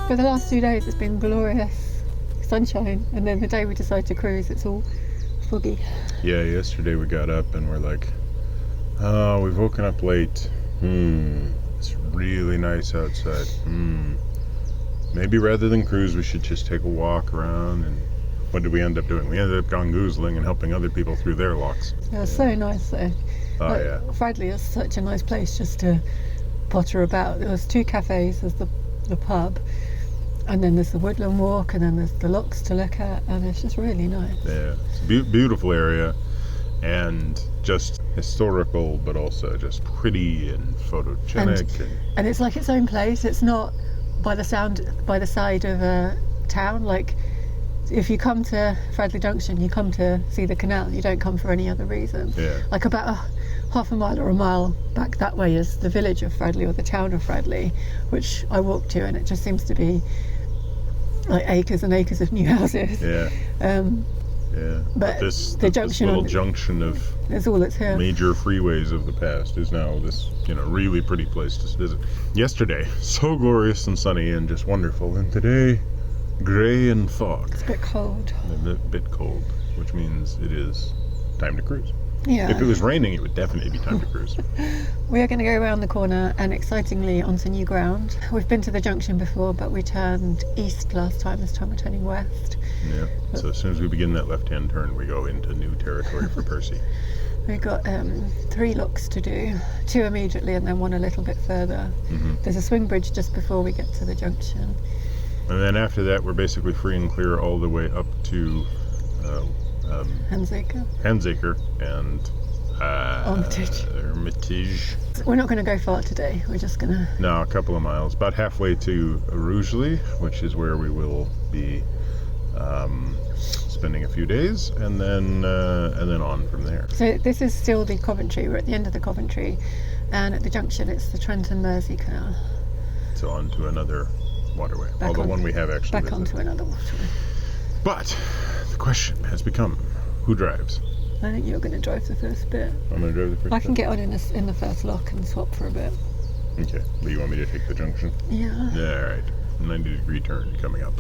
For the last 2 days it's been glorious sunshine, and then the day we decide to cruise it's all foggy. Yeah, yesterday we got up and we're like, oh, we've woken up late. It's really nice outside. Maybe rather than cruise we should just take a walk around. And what did we end up doing? We ended up gongoozling and helping other people through their locks. It was so nice though. Oh, yeah. Fradley is such a nice place just to potter about. There was 2 cafes, there's the pub, and then there's the woodland walk, and then there's the locks to look at, and it's just really nice. Yeah, it's a beautiful area, and just historical, but also just pretty and photogenic. And it's like its own place. It's not by the side of a town. Like, if you come to Fradley Junction, you come to see the canal. You don't come for any other reason. Yeah. Like about half a mile or a mile back that way is the village of Fradley, or the town of Fradley, which I walked to, and it just seems to be like acres and acres of new houses. Yeah. Yeah. But this junction, little junction of is all that's here. Major freeways of the past is now this, really pretty place to visit. Yesterday, so glorious and sunny and just wonderful, and today, grey and fog. It's a bit cold. A bit cold, which means it is time to cruise. Yeah. If it was raining, it would definitely be time to cruise. We are going to go around the corner and excitingly onto new ground. We've been to the junction before, but we turned east last time. This time we're turning west. Yeah. So as soon as we begin that left-hand turn, we go into new territory for Percy. We've got 3 locks to do, 2 immediately and then 1 a little bit further. There's a swing bridge just before we get to the junction. And then after that, we're basically free and clear all the way up to Handsacre and Hermitage. We're not going to go far today. We're just going to... No, a couple of miles. About halfway to Rugeley, which is where we will be spending a few days, and then on from there. So this is still the Coventry. We're at the end of the Coventry, and at the junction it's the Trent and Mersey Canal. So on to another waterway. One we have actually back onto another waterway. But the question has become, who drives? I think you're going to drive the first bit. I'm going to drive the first bit? I can get on in the first lock and swap for a bit. Okay, but you want me to take the junction? Yeah. Yeah, alright. 90-degree turn coming up.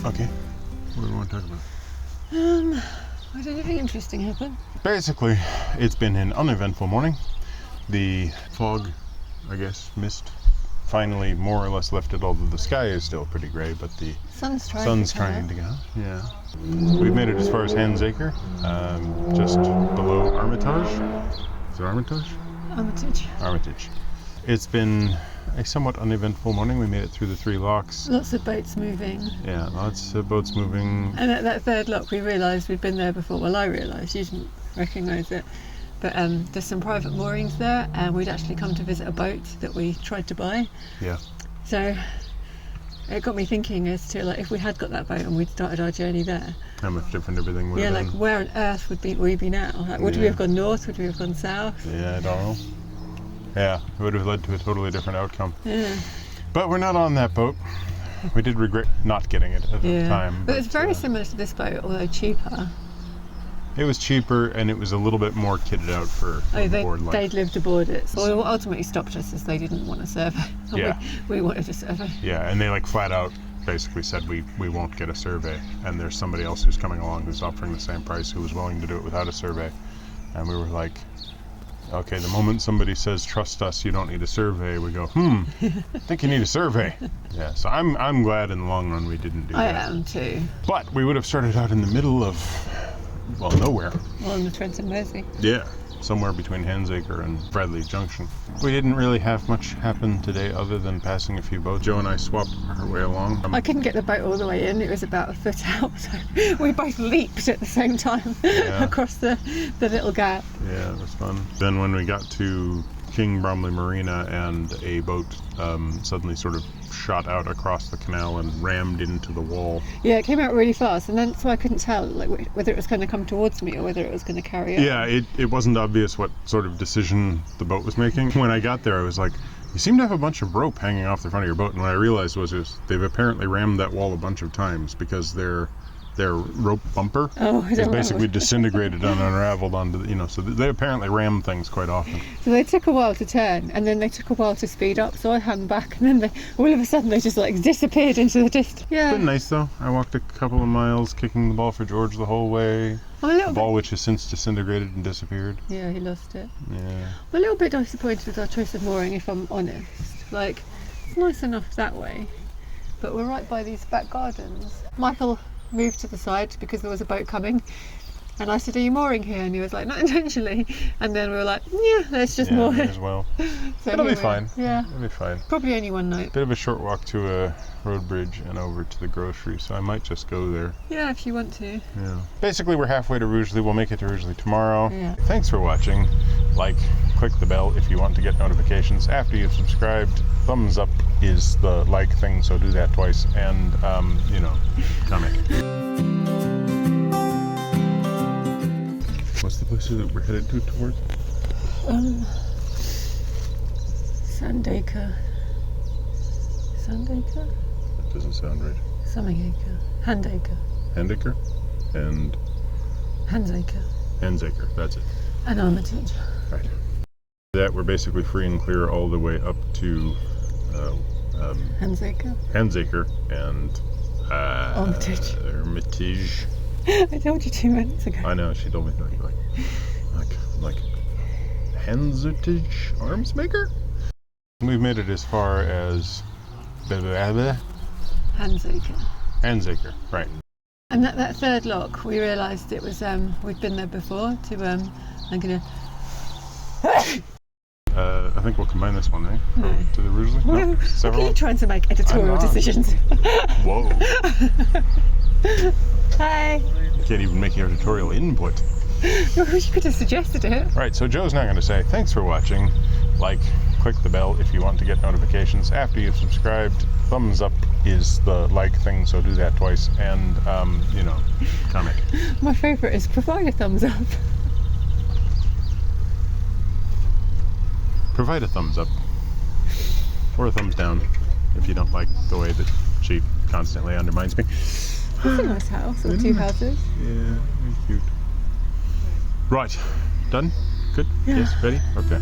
Okay. What do we want to talk about? I don't know, anything interesting happened. Basically, it's been an uneventful morning. The fog, I guess, mist, finally more or less lifted, although the sky is still pretty grey, but the Sun's trying to go. Yeah. We've made it as far as Handsacre, just below Armitage. Is it Armitage? Armitage. It's been a somewhat uneventful morning. We made it through the 3 locks. Lots of boats moving. Yeah, lots of boats moving. And at that 3rd lock we realised we'd been there before. Well, I realised, you didn't recognise it. But there's some private moorings there, and we'd actually come to visit a boat that we tried to buy. Yeah. So it got me thinking as to, like, if we had got that boat and we'd started our journey there, How much different everything would have like, been. where on earth would we be now? Like, would we Yeah. have gone north? Would we have gone south? Yeah, I don't know. Yeah, it would have led to a totally different outcome. Yeah. But we're not on that boat. We did regret not getting it at the time. But it's very similar to this boat, although cheaper. It was cheaper, and it was a little bit more kitted out for board life. They'd lived aboard it. So what ultimately stopped us is they didn't want a survey. Yeah. We wanted a survey. Yeah, and they like flat out basically said we won't get a survey, and there's somebody else who's coming along who's offering the same price who was willing to do it without a survey. And we were like, okay, the moment somebody says trust us, you don't need a survey, we go, I think you need a survey. Yeah, so I'm glad in the long run we didn't do that. I am too. But we would have started out in the middle of, well, nowhere. On the Trent and Mersey. Yeah, somewhere between Handsacre and Fradley Junction. We didn't really have much happen today other than passing a few boats. Joe and I swapped our way along. I couldn't get the boat all the way in. It was about a foot out. So we both leaped at the same time across the little gap. Yeah, it was fun. Then when we got to King Bromley Marina and a boat suddenly sort of shot out across the canal and rammed into the wall. Yeah, it came out really fast, and then so I couldn't tell like whether it was going to come towards me or whether it was going to carry on. Yeah, it wasn't obvious what sort of decision the boat was making. When I got there, I was like, you seem to have a bunch of rope hanging off the front of your boat, and what I realized was they've apparently rammed that wall a bunch of times because their rope bumper is basically disintegrated and unraveled onto the, so they apparently ram things quite often. So they took a while to turn, and then they took a while to speed up, so I hung back, and then all of a sudden they just like disappeared into the distance. Yeah. It's been nice though. I walked a couple of miles kicking the ball for George the whole way. The ball which has since disintegrated and disappeared. Yeah, he lost it. Yeah. I'm a little bit disappointed with our choice of mooring, if I'm honest. Like, it's nice enough that way, but we're right by these back gardens. Michael moved to the side because there was a boat coming, and I said, are you mooring here? And he was like, not intentionally. And then we were like, yeah, let's just moor as well. So it'll be fine. Yeah, it'll be fine. Probably only one night. Bit of a short walk to a road bridge and over to the grocery, so I might just go there. Yeah, if you want to. Yeah. Basically, we're halfway to Rugeley. We'll make it to Rugeley tomorrow. Yeah. Thanks for watching. Like, click the bell if you want to get notifications after you've subscribed. Thumbs up is the like thing, so do that twice. And, comment. What's the place that we're headed towards? Sandacre. Sandacre? That doesn't sound right. Somethingacre. Handacre. Handacre? And? Handsacre. Handsacre, that's it. And Armitage. Right. That we're basically free and clear all the way up to Handsacre. Handsacre and Armitage. Armitage. I told you 2 minutes ago. I know, she told me like Handsacre Arms Maker? We've made it as far as Handsacre. Handsacre, right. And that 3rd lock, we realised it was we'd been there before. I'm gonna. I think we'll combine this one, right? No. To the Rugeley? No? Look at you trying to make editorial decisions. Whoa. Hi. You can't even make editorial input. You could have suggested it. Right, so Joe's now going to say thanks for watching. Like, click the bell if you want to get notifications after you've subscribed. Thumbs up is the like thing, so do that twice. And, comment. My favourite is provide a thumbs up. Provide a thumbs up. Or a thumbs down if you don't like the way that she constantly undermines me. It's a nice house, or 2 houses. Yeah, very cute. Right, done? Good? Yeah. Yes, ready? Okay.